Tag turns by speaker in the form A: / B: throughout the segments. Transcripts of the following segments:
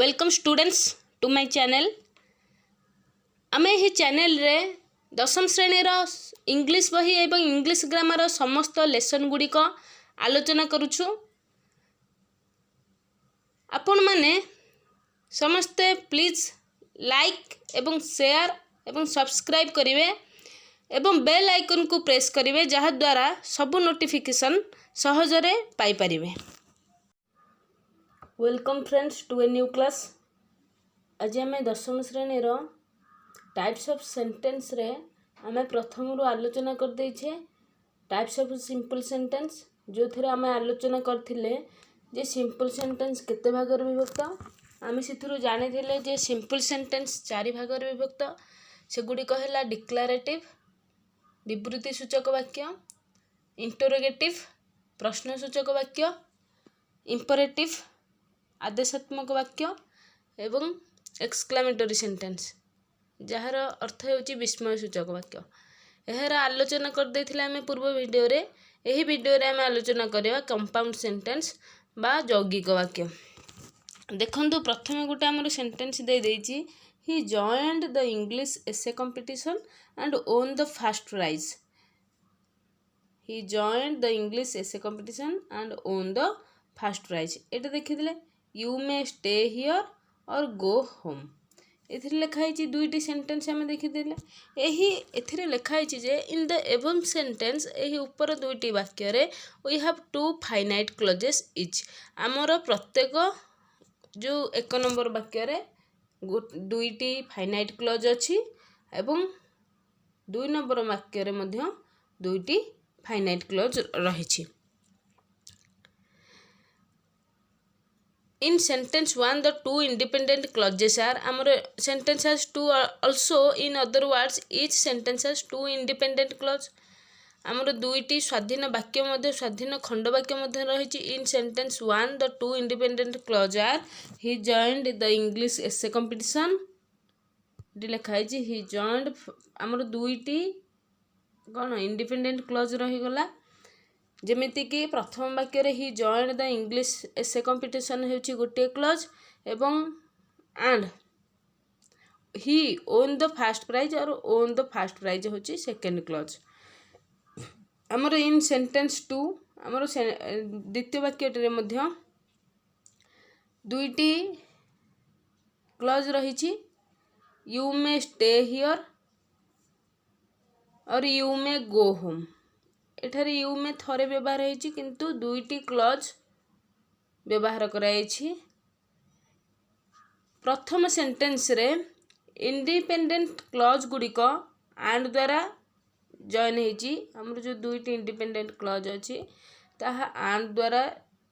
A: Welcome students to my channel. आमे ही channel रे दशम श्रेणी रो इंग्लिश बही एवं इंग्लिश ग्रामर समस्त लेसन गुड़िक आलोचना करुछु। आपण माने समस्ते प्लीज लाइक एवं शेयर एवं सब्सक्राइब करिवे एवं बेल आइकन को प्रेस करिवे जहा द्वारा सब नोटिफिकेशन सहजरे पाई परिवे। Welcome friends to a new class. आज आम दशम श्रेणी रो टाइप्स ऑफ सेंटेंस रे आम प्रथम रु आलोचना कर देछे टाइप्स ऑफ सिंपल सेंटेंस, जो थे आम आलोचना करथिले जे सिंपल सेंटेंस केते भागर विभक्त। आम से जानी जे सिंपल सेंटेंस चारि भागर विभक्त। सेगुड़िक है डिक्लारेटिव विवृत्ति सूचक वाक्य, इंटरोगेटिव प्रश्नसूचक वाक्य, इंपरेटिव आदेशात्मक वाक्य एवं एक्सक्लामेटरी सेंटेंस जार अर्थ होची विस्मय सूचक वाक्य। यार आलोचना कर देथिले आमे पूर्व वीडियो रे। एही वीडियो रे आमे आलोचना करबा कंपाउंड सेंटेंस बा यौगिक वाक्य। देखंतु प्रथमे गोटे हमर सेंटेंस दे देछि, he joined the English essay competition and won the first prize. He joined the English essay competition and won the first prize. एटा देखिथिले you may stay here or go home. एथिरे लिखाई दुईटी सेंटेंस आम देखीदे। यही एथिरे लिखाई जे इन द एवं sentence यही ऊपर दुईटी वाक्य रे we have two finite clauses each. आमर प्रत्येक जो एक नंबर वाक्य रे दुईटी फाइनाइट क्लोज अच्छी एवं दुई नंबर वाक्य रे मध्य दुईटी फाइनाइट क्लोज रही। In sentence 1, the two independent clauses are our sentence has two also. In other words, each sentence has two independent clause. आमर दुईटी स्वाधीन वाक्य मध्य स्वाधीन खंड वाक्य मध्य रही। इन sentence 1 the two independent clause are he joined the English essay competition। लिखाई he joined आमर दुईटी कौन इंडिपेंडेंट क्लॉज रही गला। जेमिति कि प्रथम वाक्य रे he joined the English essay competition होची गोटे क्लॉज एवं and he won the first prize or won the first prize होची सेकंड क्लॉज। हमर इन सेंटेंस 2 हमर द्वितीय वाक्य रे मध्य दुईटी क्लॉज रही। You may stay here or you may go home. एठारे यू में थरे व्यवहार होइछि किंतु दुईटी क्लॉज व्यवहार कराइछि। प्रथम सेंटेंस रे इंडिपेंडेंट क्लॉज गुड़िक एंड द्वारा जॉइन होइछि। हमर जो दुईटी इंडिपेंडेंट क्लॉज अछि ताहा एंड द्वारा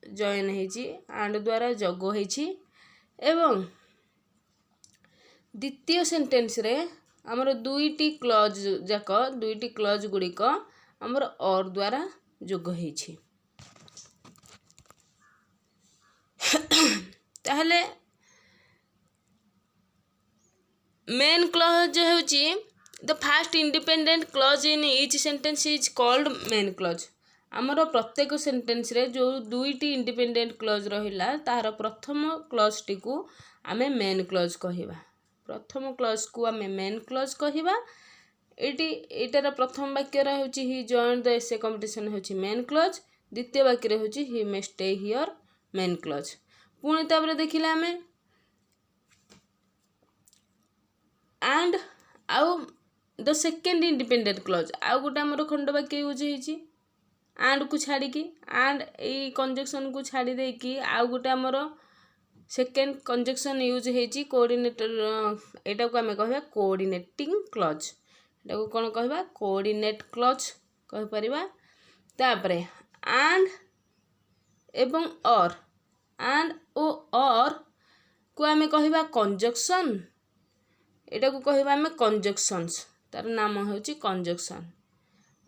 A: जॉइन होइछि, एंड द्वारा जोग होइछि। एवं द्वितीय सेंटेंस रे हमर दुईटी क्लॉज जाक दुईटी क्लॉज गुड़िक हमर और द्वारा जोग होइछि। ताहले मेन क्लॉज होची the first independent clause in each sentence is called main clause. हमर प्रत्येक सेंटेंस रे जो दुईटी इंडिपेंडेंट क्लॉज रहिला तार प्रथम क्लॉज टी को आमे मेन क्लॉज कहिबा। प्रथम क्लॉज को आमे मेन क्लॉज कहिबा। एटार प्रथम वाक्य होची ही जॉइन द एसे कंपटीशन होची मेन क्लॉज। द्वितीय वाक्य होची ही मे स्टे हियर मेन क्लॉज। पुणी तापर देखिला आमे एंड आउ द सेकेंड इंडिपेंडेंट क्लॉज आउ गोटे हमर खंड वाक्य यूज होची एंड को छाड़ी की एंड ए कंजक्शन को छाड़ी दे की आउ गोटे हमर सेकेंड कंजक्शन यूज होची कोऑर्डिनेटर। एटा को आमे कहबा कोऑर्डिनेटिंग क्लॉज। एटा को कोन कहबा कोऑर्डिनेट क्लॉज कह परिबा। तापरे एंड एवं और एंड ओ और को आमे कहबा कंजक्शन। एटा को कहबा आमे कंजक्शंस, तार नाम होची कंजक्शन।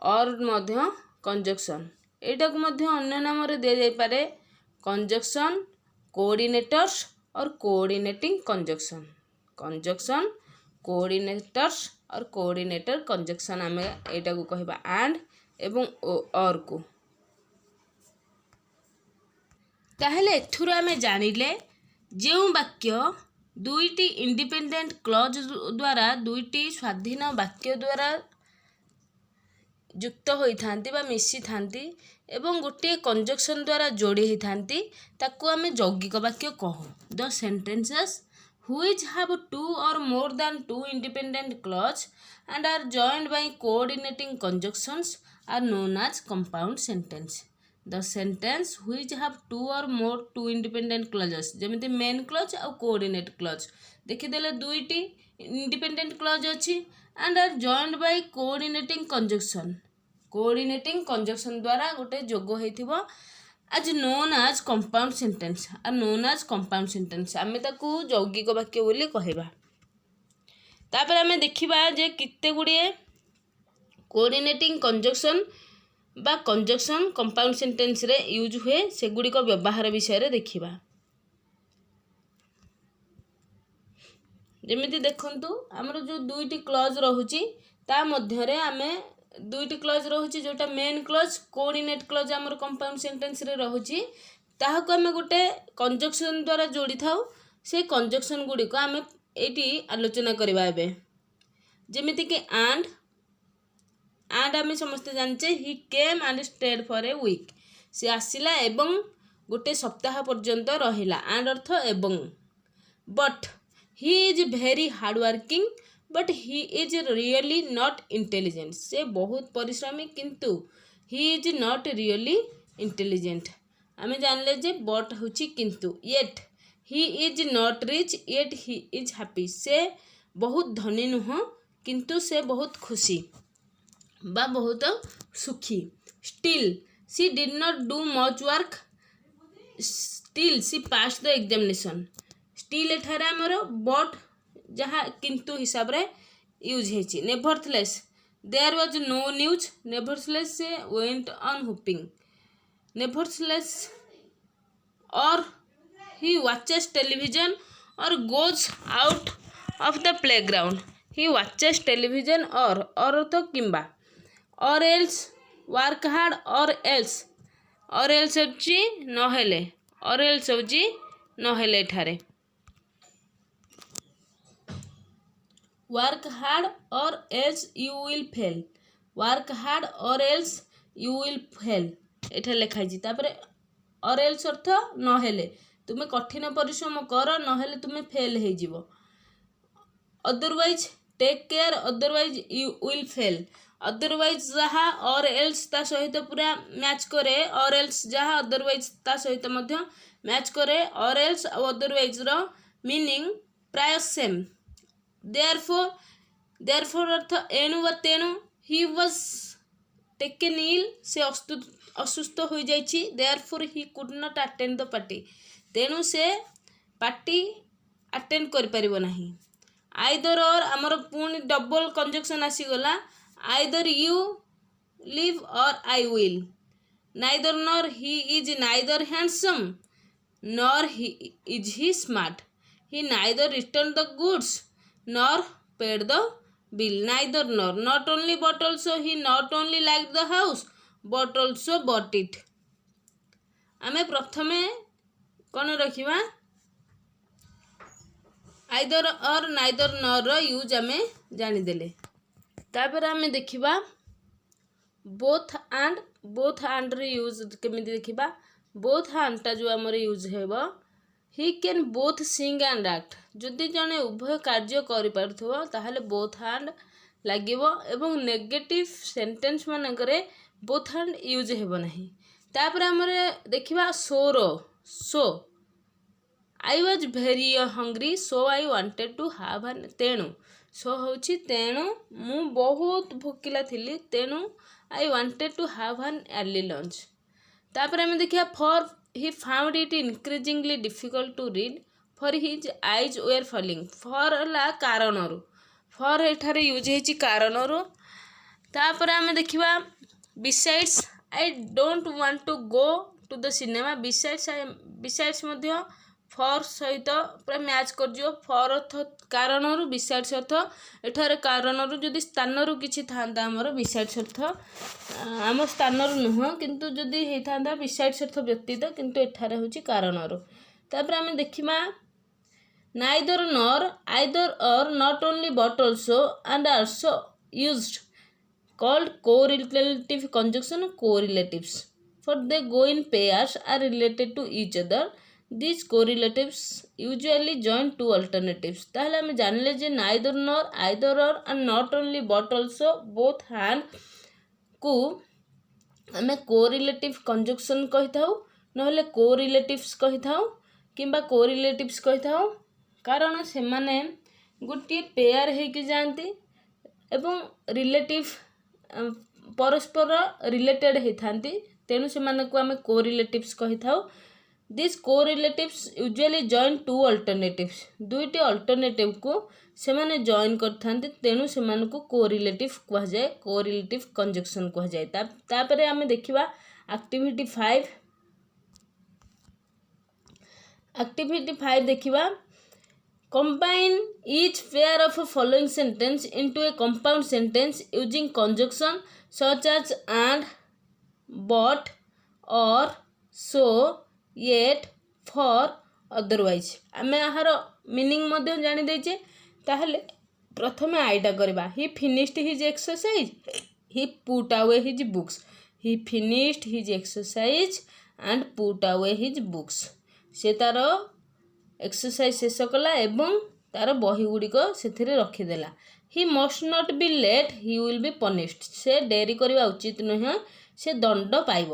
A: और मध्य कंजक्शन एटा को मध्य अन्य नाम रे दे जाय पारे कंजक्शन, कोऑर्डिनेटर्स और कोऑर्डिनेटिंग कंजक्शन। कंजक्शन, कोऑर्डिनेटर्स और कोऑर्डिनेटर कंजक्शन आमे एटा को कहबा एंड एवं और को। ताहले एथुर आमे जानिले ଯେଉଁ ବାକ୍ୟ ଦୁଇଟି ଇଣ୍ଡିପେଣ୍ଡେଣ୍ଟ କ୍ଲଜ୍ ଦ୍ୱାରା ଦୁଇଟି ସ୍ୱାଧୀନ ବାକ୍ୟ ଦ୍ୱାରା ଯୁକ୍ତ ହୋଇଥାନ୍ତି ବା ମିଶିଥାନ୍ତି ଏବଂ ଗୋଟିଏ କଞ୍ଜକ୍ସନ୍ ଦ୍ୱାରା ଯୋଡ଼ି ହୋଇଥାନ୍ତି ତାକୁ ଆମେ ଯୌଗିକ ବାକ୍ୟ କହୁ। ଦ sentences which have two or more than two independent clause and are joined by coordinating conjunctions are known as compound sentence. The sentence which have two or more two independent clauses ଯେମିତି main clause ଆଉ coordinate clause ଦେଖିଦେଲେ ଦୁଇଟି independent clause ଅଛି and are joined by coordinating conjunction ଦ୍ୱାରା ଗୋଟେ ଯୋଗ ହେଇଥିବ as known as compound sentence ଆମେ ତାକୁ ଯୌଗିକ ବାକ୍ୟ ବୋଲି କହିବା। ତାପରେ ଆମେ ଦେଖିବା ଯେ କେତେ ଗୁଡ଼ିଏ କୋଅର୍ଡିନେଟିଂ କଞ୍ଜକ୍ସନ୍ ବା କଞ୍ଜକ୍ସନ୍ କମ୍ପାଉଣ୍ଡ ସେଣ୍ଟେନ୍ସରେ ୟୁଜ୍ ହୁଏ ସେଗୁଡ଼ିକ ବ୍ୟବହାର ବିଷୟରେ ଦେଖିବା। ଯେମିତି ଦେଖନ୍ତୁ ଆମର ଯେଉଁ ଦୁଇଟି କ୍ଲଜ୍ ରହୁଛି ତା ମଧ୍ୟରେ ଆମେ ଦୁଇଟି କ୍ଲଜ୍ ରହୁଛି ଯେଉଁଟା ମେନ୍ କ୍ଲଜ୍ କୋଅର୍ଡିନେଟ୍ କ୍ଲଜ୍ ଆମର କମ୍ପାଉଣ୍ଡ ସେଣ୍ଟେନ୍ସରେ ରହୁଛି ତାହାକୁ ଆମେ ଗୋଟେ କଞ୍ଜକ୍ସନ୍ ଦ୍ୱାରା ଯୋଡ଼ିଥାଉ। ସେ କଞ୍ଜକ୍ସନ୍ ଗୁଡ଼ିକ ଆମେ ଏଇଠି ଆଲୋଚନା କରିବା ଏବେ। ଯେମିତିକି ଆଣ୍ଡ ଆମେ ସମସ୍ତେ ଜାଣିଛେ he came and stayed for a week ସେ ଆସିଲା ଏବଂ ଗୋଟେ ସପ୍ତାହ ପର୍ଯ୍ୟନ୍ତ ରହିଲା। ଆଣ୍ଡ ଅର୍ଥ ଏବଂ। But he is very hard working but he is really not intelligent से बहुत परिश्रमी किंतु he is not really intelligent आमे जानले जे बट होची किंतु yet he is not rich yet he is happy से बहुत धनी नुह किंतु से बहुत खुशी बा बहुत सुखी। Still she did not do much work still she pass the examination still एठारे हमर बट जहाँ किंतु हिसाब रे यूज है। Nevertheless there was no news nevertheless she went on hoping nevertheless or he watches television or goes out of the playground he watches television or तो किंबा or else work hard or else होची नहेले or else होची नहेले ठारे work hard or else you will fail work hard or else you will fail एठा लिखा है। तापर और एल्स अर्थ नहेले तुम्हें कठिन परिश्रम कर नहेले तुम्हें फेल हो जिवो। Otherwise take care otherwise you will fail otherwise जहाँ और एल्स ता सहित पूरा मैच करे और एल्स जहाँ अदरवाइज ता सहित मध्य मैच करे और एल्स और अदरवाइज रो मीनिंग प्राय सेम। therefore अर्थ एणु व तेणु he was taken ill से असुस्थ हो जाइछि therefore he could not attend the party तेणु से पार्टी अटेंड कर परिबो नाही। आइदर और हमर पुणी डबल कंजक्शन आसीगला either you live or I will neither nor he is neither handsome nor he is he smart he neither return the goods nor paid the bill neither nor not only but also he not only liked the house but also bought it। आमे प्रथमे कौन रखिबा either or neither nor row use आमे जानि देले। तापर आमे देखिबा both and रे यूज केमिति देखिबा बोथ एंड ता जो हमर यूज हेबो he can both sing and act जदि जने उभय कार्य करिपारथो ताहले बोथ हैंड लागिवो एवं नेगेटिव सेंटेंस मानकरे बोथ हैंड यूज हेबो नाही। तापर हमरे देखिबा so I was very hungry so I wanted to have an तेणु सो होची तेणु मु बहुत भोकिला थिली तेणु I wanted to have an early lunch. तापर हम देखिया for he found it increasingly difficult to read for his eyes were falling for ला कारणरु for एठारे यूज हेची कारणरु। तापर आमे देखिबा besides I don't want to go to the cinema besides Madhya for सहित पूरा मैच कर जियो for अर्थ कारणरु besides अर्थ एठारे कारणरु जदि स्थानरु किछि थांदा हमर besides अर्थ आम स्थानरु नुह किंतु जदि हेई थांदा besides अर्थ व्यतीत किंतु एठारे होची कारणरु तापर आम देखा नाइदर नॉर आइदर और not only but also and also used called correlative conjunction correlatives for they go in pairs are related to each other. These correlatives usually join two alternatives. ताहले हमें जानले जे neither nor either or and not only but also both hand को हमें correlative conjunction कही थाउ नहले correlatives कही थाउ किंबा correlatives कही थाउ कारण से माने गोटे पेयर हेकि जाती एवं रिलेटिव परस्पर रिलेटेड होता तेणु से आम कोरिलेटिव्स कही था. This correlatives usually join two alternatives दुईटी अल्टरनेटिव को से माने जॉइन करथांती तेणु से कोरिलेटिव कह जाए कोरिलेटिव कंजक्शन कह जाए. तापरे आम देखिबा एक्टिविटी 5. एक्टिविटी 5 देखिबा combine each pair of a following sentence into a compound sentence using conjunction such as and, but, or, so, yet, for, otherwise. आमे आहार मीनिंग मध्य जानी देचे ताहले प्रथमे आईटा करबा. he finished his exercise, he put away his books. he finished his exercise and put away his books. से तार exercise शेष कला एवं तार बही गुड़िक से रखीदेला. He must not be late he will be punished. से डेरी करवा उचित नुह से दंड पाइब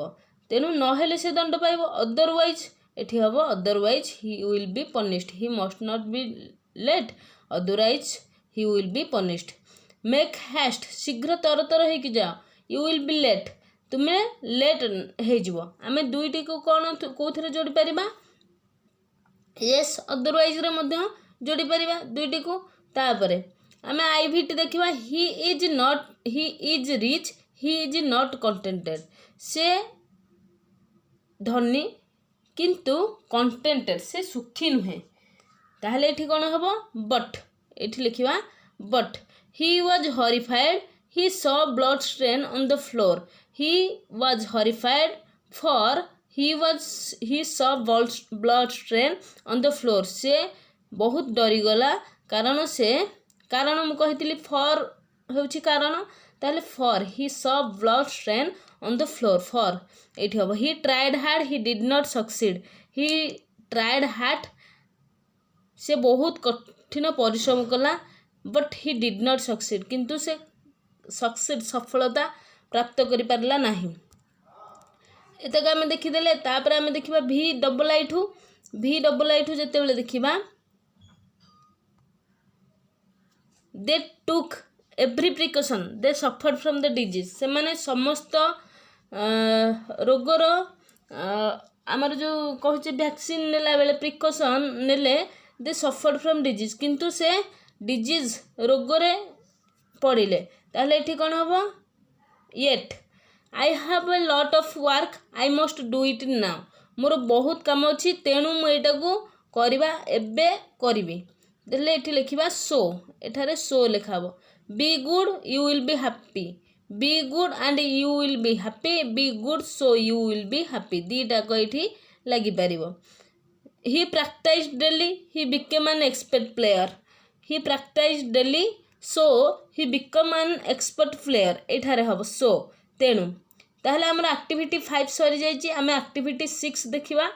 A: तेणु नहेले से दंड पाइब. अदरवाइज एठी हम otherwise he will be punished. He must not be late otherwise he will be punished. Make haste शीघ्र तर तर हो जाओ. यू विल बी लेट तुम्हें लेट हो. आम दुईटी को कौन कौन जोड़ी पारिबा यस अदरवाइज रे मध्य जोड़ी पारिबा दुईटी को. तापरे आमे आईभिटी देखिबा he is rich he is not contented. से धनी किंतु कंटेंटेड से सुखी नुहे. ताहले एठी कोन हबो बट एठी लिखिबा but. He was horrified he saw blood stain on the floor. He was horrified for he saw blood stain on the floor. से बहुत डरीगला कारण मु कही फॉर होची कारण ताले for he saw blood stain on the floor. For एठी हम he tried hard he did not succeed. he tried hard से बहुत कठिन परिश्रम कला but he did not succeed किंतु से सफलता प्राप्त करि पारला नाही. एतक आम देखीदे. तापर आम देखा भी डबल आई ठू जिते बड़े देखा they took every precaution they suffered from the disease. से माने समस्त रोगर आमर जो कहे वैक्सीन नेला बेले प्रिकसन नेले दे सफर्ड फ्रॉम डिजीज किंतु से डिजीज रोगरे पड़े. ताहले एठी कौन हम yet I have a lot of work I must do it now. मोर बहुत काम अच्छी तेणु मुझा को करवा एबे करी. देले एठी लिखिबा सो एठारे सो लिखा. Be good you will be happy. Be good and you will be happy. Be good so you will be happy. दीटा को एठी लगी पारिबो. He practice daily he became an expert player. He practice daily so he become an expert player. एठारे हम सो तेणु ताहले हमर एक्टिविटी 5 सरी जाइए. आम एक्टिविटी 6 देखिबा.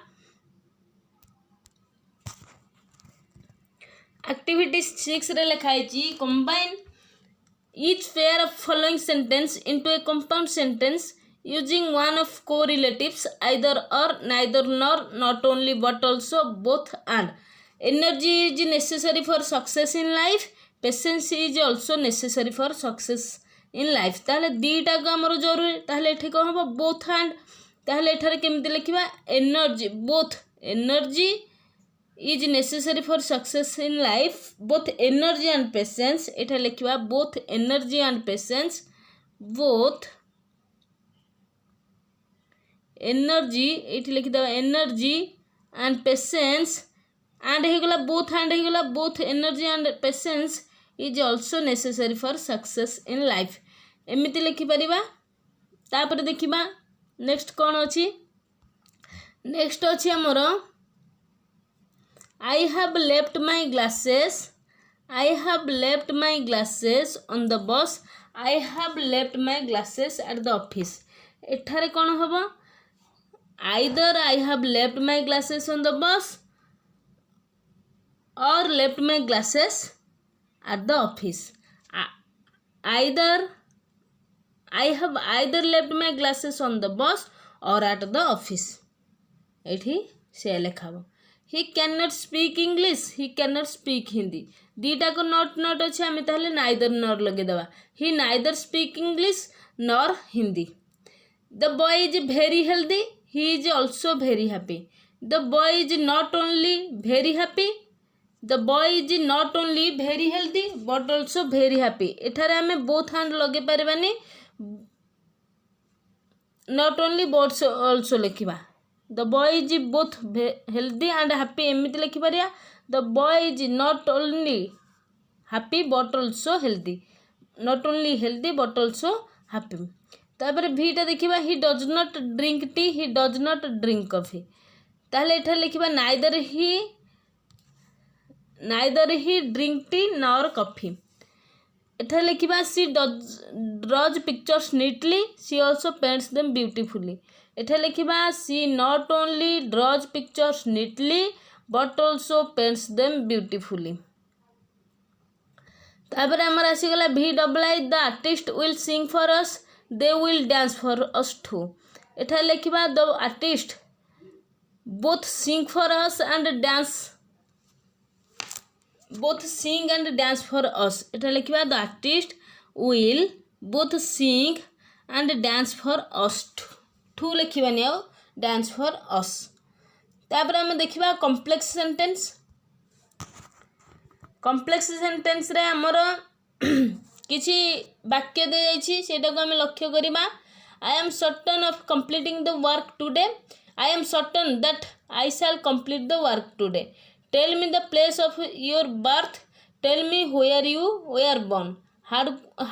A: एक्टिविटी 6 रे लिखाई combine each pair of following sentence into a compound sentence using one of correlatives either or neither nor not only but also both and. Energy is necessary for success in life. Patience is also necessary for success in life. ताहले दीटा को आमर जरूरी. ताहले एठी कौन हम both and. ताहले एठारे केमिति लिखिबा energy both energy is necessary for success in life. Both energy and patience एठा लिखिबा both energy and patience. Both energy एठी लिखिदबा एनर्जी एंड पेशेंस एंड हेगला बोथ एंड हेगला both energy and patience is also necessary for success in life. एमती लिखिपर. तापर देखा नेक्स्ट कौन अच्छी. नेक्स्ट अच्छी आमर I have left my glasses. I have left my glasses on the bus. I have left my glasses at the office. ଏଠାରେ କ'ଣ ହେବ? Either I have left my glasses on the bus or left my glasses at the office. Either I have either left my glasses on the bus or at the office. ଏଠି ସେ ଲେଖା ହେବ. He cannot speak English. He cannot speak Hindi. ଦୁଇଟାକୁ not ଅଛି ଆମେ ତାହେଲେ neither ନର୍ ଲଗେଇଦେବା. He neither speak English nor Hindi. The boy is very healthy. He is also very happy. The boy is not only very happy. The boy is not only very healthy but also very happy. ଏଠାରେ ଆମେ both hand ଲଗେଇ ପାରିବାନି. Not only but also ଲେଖିବା. The boy is both healthy and happy ଏମିତି ଲେଖିପାରିବା. The boy is not only happy but also healthy. Not only healthy but also happy. ତାପରେ Vita ଦେଖିବା. He does not drink tea. He does not drink coffee. ତାହେଲେ ଏଠାରେ ଲେଖିବା neither he drink tea nor coffee. ଏଠାରେ ଲେଖିବା she draws pictures neatly. She also paints them beautifully. ଏଠାରେ ଲେଖିବା she not only draws pictures neatly but also paints them beautifully. ତାପରେ ଆମର ଆସିଗଲା VII. The artist will sing for us. They will dance for us too. ଏଠାରେ ଲେଖିବା the artist both sing for us and dance. Both sing and dance for us. ଏଠାରେ ଲେଖିବା the artist will both sing and dance for us too. ଲେଖିବାନି ଆଉ dance for us. ତାପରେ ଆମେ ଦେଖିବା complex sentence. Complex sentence ରେ ଆମର କିଛି ବାକ୍ୟ ଦିଆଯାଇଛି ସେଇଟାକୁ ଆମେ ଲକ୍ଷ୍ୟ କରିବା. I am certain of completing the work today. I am certain that I shall complete the work today. Tell me the place of your birth. Tell me where you were born.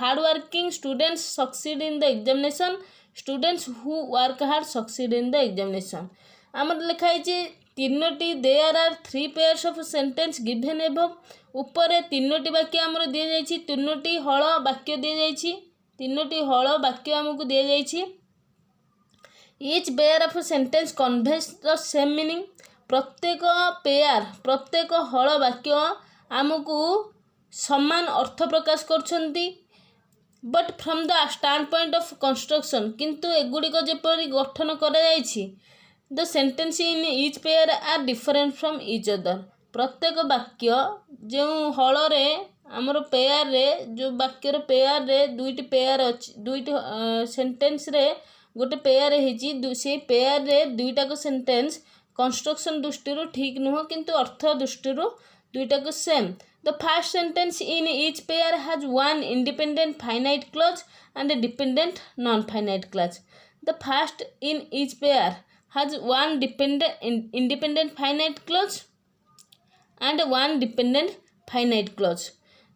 A: Hardworking students succeed in the examination. Students who work hard succeed in the examination. ଆମର ଲେଖା ହେଇଛି ତିନୋଟି there are 3 pairs of sentence given above. ଉପରେ ତିନୋଟି ବାକ୍ୟ ଆମର ଦିଆଯାଇଛି. ତିନୋଟି ହଳ ବାକ୍ୟ ଦିଆଯାଇଛି. ତିନୋଟି ହଳ ବାକ୍ୟ ଆମକୁ ଦିଆଯାଇଛି. Each pair of sentence conveys the same meaning. ପ୍ରତ୍ୟେକ ହଳ ବାକ୍ୟ ଆମକୁ ସମାନ ଅର୍ଥ ପ୍ରକାଶ କରୁଛନ୍ତି. But from the standpoint of construction, କିନ୍ତୁ ଏଗୁଡ଼ିକ ଯେପରି ଗଠନ କରାଯାଇଛି, the sentence in each pair are different from each other. ପ୍ରତ୍ୟେକ ବାକ୍ୟ ଯେଉଁ ହଳରେ ଆମର ପେୟାରରେ ଯେଉଁ ବାକ୍ୟର ପେୟାରରେ ଦୁଇଟି ପେୟାର ଅଛି, ଦୁଇଟି ସେଣ୍ଟେନ୍ସରେ ଗୋଟେ ପେୟାର ହେଇଛି, ସେଇ ପେୟାରରେ ଦୁଇଟାକ ସେଣ୍ଟେନ୍ସ କନଷ୍ଟ୍ରକ୍ସନ ଦୃଷ୍ଟିରୁ ଠିକ୍ ନୁହଁ କିନ୍ତୁ ଅର୍ଥ ଦୃଷ୍ଟିରୁ ଦୁଇଟାକ same. The first sentence in each pair has one independent finite clause and a dependent non-finite clause. The first in each pair has one independent finite clause and one dependent finite clause.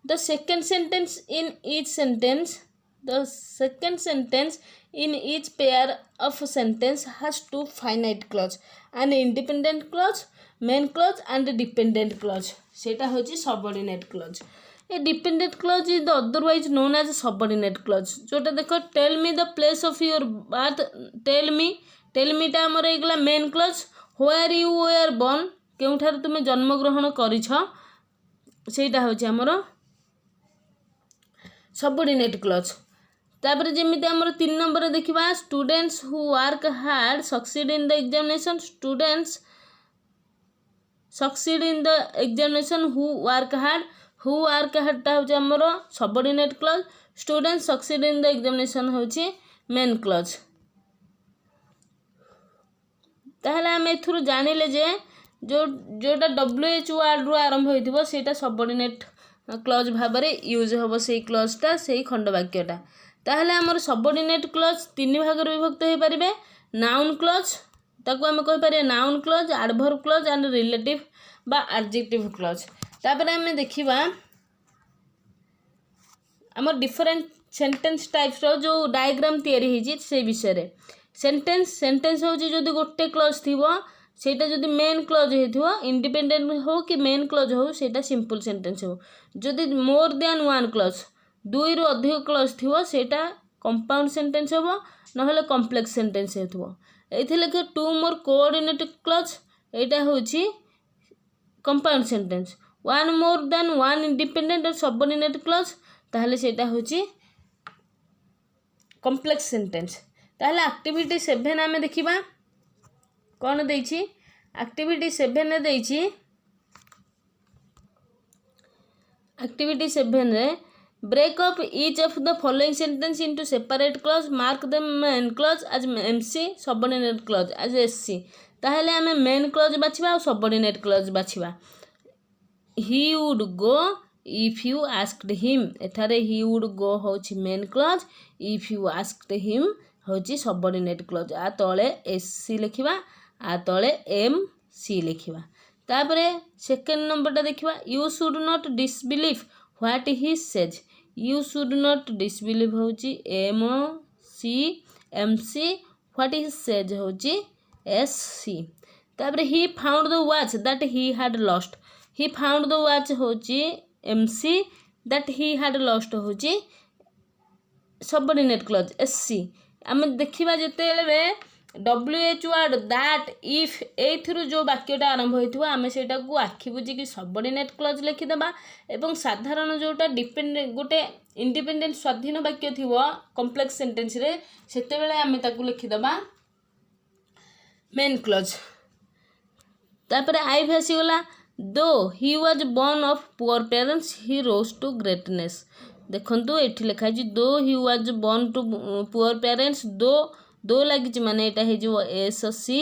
A: The second sentence in each pair of sentence has two finite clause, an independent clause, main clause and a dependent clause. सेटा होची subordinate clause. A dependent clause is the otherwise known as subordinate clause. जोटा देखो tell me the place of your birth. tell me टा हमर एगला main clause. where you were born, केउठार तुमे जन्म ग्रहण करिछ, सेटा होची हमर subordinate clause. तापर जेमिति हमर 3 नंबर देखिबा students who work hard succeed in the examination. Students succeed in the examination who work hard. who work hard टा होची हमर subordinate clause. Students succeed in the examination होची main clause. ताहले हम एथुरु जानिले जे जोटा WH वर्ड रु आरंभ होइथिबो सेटा सबऑर्डिनेट क्लॉज भाबरे यूज होबो सेही क्लॉजटा सेही खंड वाक्यटा. ताहले हमर सबऑर्डिनेट क्लॉज तीन भाग रे विभक्त होई परिबे. नाउन क्लॉज ताको हम कहि पारे noun clause, adverb clause and relative बा एडजेक्टिव क्लॉज. तापरे हम देखिबा हमर डिफरेंट सेंटेंस टाइप्स रो जो डायग्राम तयारी हिजी से विषय रे. सेंटेंस होची जदी गोटे क्लॉज थिबो सेटा जदि मेन क्लोज होइथिवो इंडिपेंडेंट हो कि मेन क्लोज हो सेटा सिंपल सेंटेंस हो जदि मोर देन वन क्लोज दुई रु अधिक क्लोज थिवो सेटा कंपाउंड सेंटेंस हो नहले कॉम्प्लेक्स सेंटेंस होइथिवो एथि लेखे टू मोर कोऑर्डिनेटेड क्लोज एटा होछि compound sentence one more than one independent or subordinate clause ताहले सेटा होछि कॉम्प्लेक्स सेंटेंस ताहले एक्टिविटी 7 आमे देखिबा कौन देछि एक्टिविटी 7 रे देछि एक्टिविटी 7 रे break up each of the following sentence into separate clause mark the main clause as MC subordinate clause as SC ताहले आमे मेन क्लॉज बाछिबा और सबऑर्डिनेट क्लॉज बाछिबा he would go if you asked him एथारे he would go होछि main clause if you asked him होछि subordinate clause आ तळे एससी लिखिबा आ तळे एम सी लिखिबा तापरे सेकंड नंबरटा देखिबा you should not disbelieve what he says you should not disbelieve होछि M C M C what he says होछि एस सी तापरे he found the watch that he had lost he found the watch होछि M C that he had lost होछि subordinate clause S C आम देखिबा जेतेबे WH word that if एथुरु जो वाक्यटा आरंभ होइथिबो आमे सेटा को आखि बुझी कि सबऑर्डिनेट क्लॉज लिखि देबा एवं साधारण जोटा डिपेंडेंट गोटे इंडिपेंडेंट स्वाधीन वाक्य थिबो कॉम्प्लेक्स सेंटेंस रे सेते बेले आमे ताकू लिखि देबा मेन क्लॉज तापरे आई भासी गला though he was born of poor parents he rose to greatness देखंतु एठी लिखा छि though he was born to poor parents though लगी माने एटा हे जो S C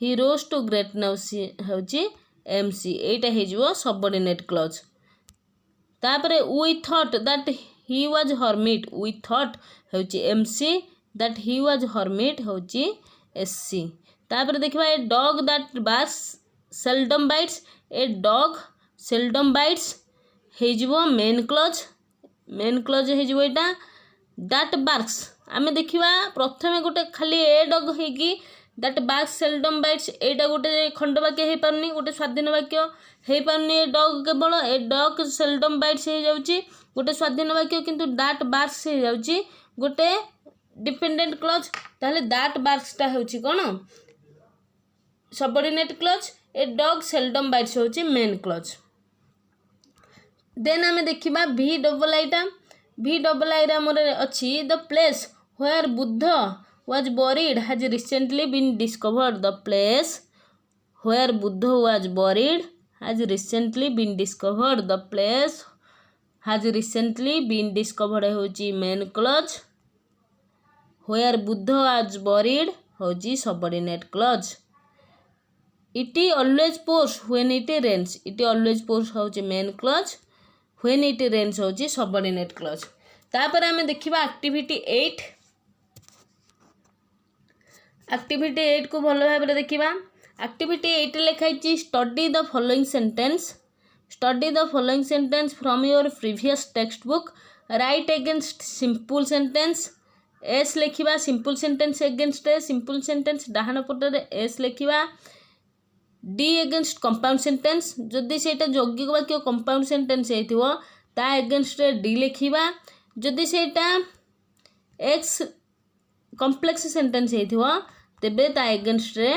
A: he rose to greatness होची एम सी एटा हे जो सबऑर्डिनेट क्लॉज तापरे we thought that he was hermit we thought होची M C that he was hermit होची एस सी तापरे देखबा a dog that barks seldom bites a dog seldom bites हे जो मेन क्लॉज हे जो एटा दैट बार्क्स आमे देखिबा प्रथमे गोटे खाली ए डग हेकी दैट बार्क्स सेल्डम बाइट्स एटा गोटे खंड वाक्य हे पारनी गोटे स्वाधीन वाक्य हे पारनी ए डग केवल ए डग सेल्डम बाइट्स हे जाउची गोटे स्वाधीन वाक्य किंतु दैट बार्क्स हे जाउची गोटे डिपेंडेंट क्लॉज ताले दैट बार्क्स ता होची कोन subordinate clause a dog seldom bites होची मेन क्लॉज देन आमे देखिबा वी डबल आई रा मोर अछि the place where Buddha was buried has recently been discovered. The place where Buddha was buried has recently been discovered. The place has recently been discovered होची main clause. Where Buddha was buried होची subordinate clause. It always pours when it rains. It always pours होची main clause. When it rains होची subordinate clause. तापर आमे देखिबा activity 8 activity 8 को भल भाव देखा एक्टिविटी 8 लिखाई study the following sentence from your previous text book write against simple sentence S लिखा simple sentence against simple sentence डाहाण पटर एस लिखा डी अगेंस्ट कंपाउंड सेंटेंस जदि सेटा यौगिक वाक्य कंपाउंड सेंटेंस होइथिवो ता अगेंस्ट डी लिखा जदि सेटा एक्स कॉम्प्लेक्स सेंटेंस होइथिवो तेबे ता अगेंस्ट रे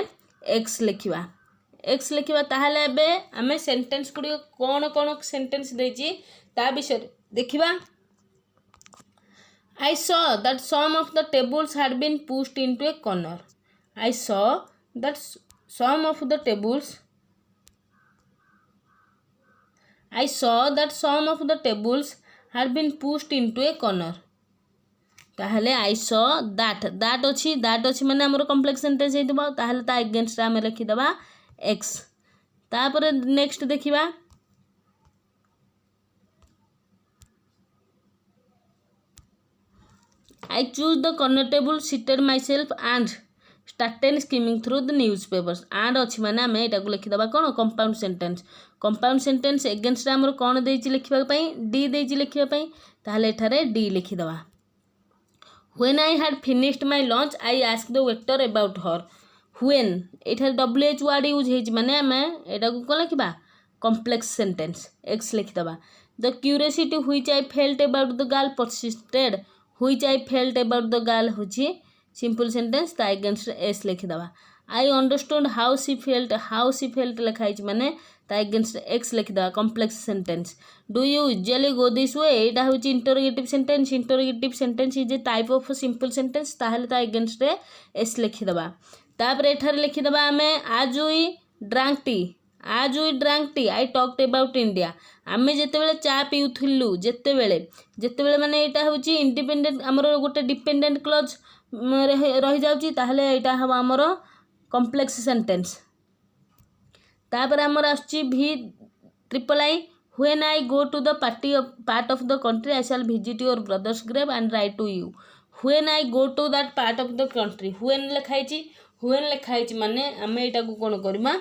A: एक्स लिखिबा ताहले एबे हमें सेंटेंस गुडी कोन कोन सेंटेंस देछि ता विषय देखिबा I saw that some of the tables had been pushed into a corner. I saw that some of the tables had been pushed into a corner. ताहले आई सॉ दैट अच्छी माने हमर complex sentence हेतबा ताहले ता against आमे लिखि दबा x तापर नेक्स्ट देखिबा I choose the corner table seated my self and started skimming through the news papers and अच्छी माने आमे एटा को लिखि दबा कोन कंपाउंड सेंटेंस अगेंस्ट हमर कोन देछि लिखिबा पई डी देछि लिखिबा पई ताहले एठारे डी लिखि दबा When I had finished my lunch, I asked the waiter about her. When ये WH वार्ड यूज हो माने आम यहाँ को कौन लिखा कम्प्लेक्स सेंटेंस एक्स लिखिदबा the curiosity which I felt about the girl persisted which I felt about the girl हूँ सिंपल सेंटेंस ता अगेंस्ट एस लिखिदबा I understand how she felt लिखाई माने ता अगेंस्ट एक्स लिखिदबा complex sentence do you usually go this way यहाँ हूँ interrogative sentence is a type of simple sentence ताहले ता अगेंस्ट एस लिखिदबा तापर एठार लिखिदबा आमे आज we drank tea I talked about India आमे जेतेबेले चा पिउथिलु जेतेबेले माने एटा होची इंडिपेंडेंट हमरो गोटे डिपेंडेंट क्लॉज रही जाउची ताहले एटा हवा हमरो कॉम्प्लेक्स सेंटेंस तापर हमर आछी भी triple I when I go to the part of the country I shall visit your brother's grave and write to you when I go to that part of the country when लिखाई माने आमे एटा को कोन करबा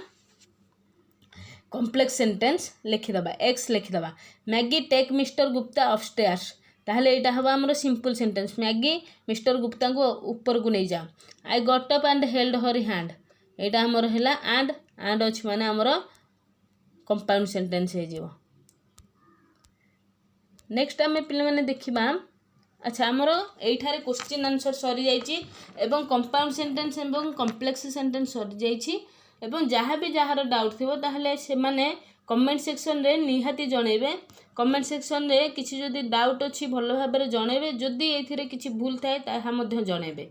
A: complex sentence लिखिदबा X लिखिदबा Maggie take mister Gupta upstairs ताहले एटा हवा हमर simple sentence Maggie mister Gupta को ऊपर को नहीं जा I got up and held her hand एटा हमर हैला एंड अछि माने हमर कंपाउंड सेंटेंस हे जीवो नेक्स्ट आमे पिले माने देखिबा अच्छा हमर एठारे क्वेश्चन आंसर सरी जाईची एवं कंपाउंड सेंटेंस एवं कॉम्प्लेक्स सेंटेंस सरी जाईची एवं जहाँ भी जार डाउट थी ताहले से माने कमेंट सेक्शन रे निहाती जणेबे कमेंट सेक्शन रे किसी जदि डाउट अच्छी भल भाव जनइबे जदि एथिरे किसी भूल थाए ताहा मध्य जणेबे।